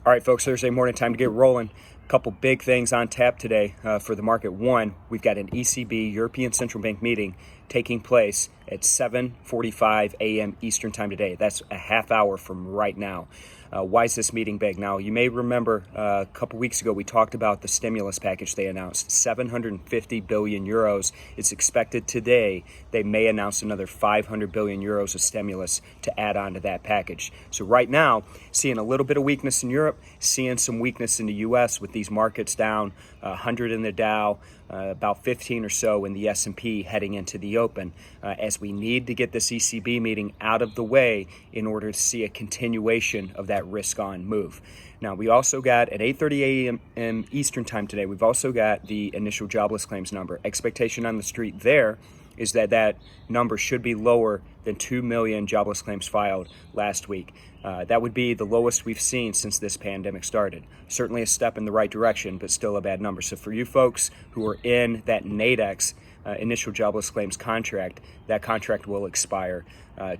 All right, folks, Thursday morning, time to get rolling. A couple big things on tap today for the market. One, we've got an ECB, European Central Bank meeting taking place at 7:45 a.m. Eastern time today. That's a half hour from right now. Why is this meeting big? Now, you may remember a couple weeks ago we talked about the stimulus package they announced, 750 billion euros. It's expected today they may announce another 500 billion euros of stimulus to add on to that package. So right now, seeing a little bit of weakness in Europe, seeing some weakness in the U.S. with these markets down 100 in the Dow, about 15 or so in the S&P heading into the open, as we need to get this ECB meeting out of the way in order to see a continuation of that risk-on move. Now, we also got at 8:30 a.m. Eastern time today, we've also got the initial jobless claims number. Expectation on the street there is that that number should be lower than 2 million jobless claims filed last week. That would be the lowest we've seen since this pandemic started. Certainly a step in the right direction, but still a bad number. So for you folks who are in that Nadex initial jobless claims contract, that contract will expire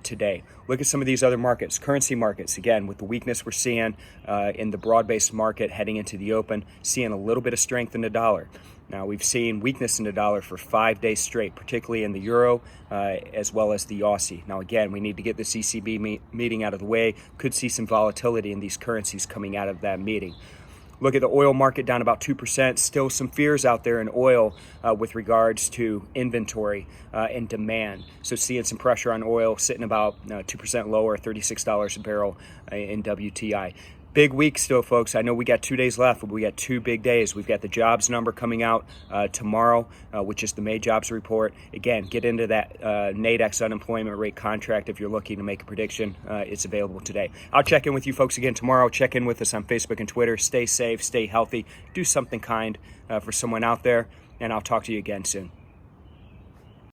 today. Look at some of these other markets, currency markets. Again, with the weakness we're seeing in the broad-based market heading into the open, seeing a little bit of strength in the dollar. Now, we've seen weakness in the dollar for 5 days straight, particularly in the euro as well as the Aussie. Now, again, we need to get this ECB meeting out of the way. Could see some volatility in these currencies coming out of that meeting. Look at the oil market down about 2%. Still some fears out there in oil with regards to inventory and demand. So seeing some pressure on oil, sitting about 2% lower, $36 a barrel in WTI. Big week still, folks. I know we got 2 days left, but we got 2 big days. We've got the jobs number coming out tomorrow, which is the May jobs report. Again, get into that Nadex unemployment rate contract if you're looking to make a prediction. It's available today. I'll check in with you folks again tomorrow. Check in with us on Facebook and Twitter. Stay safe, stay healthy, do something kind for someone out there, and I'll talk to you again soon.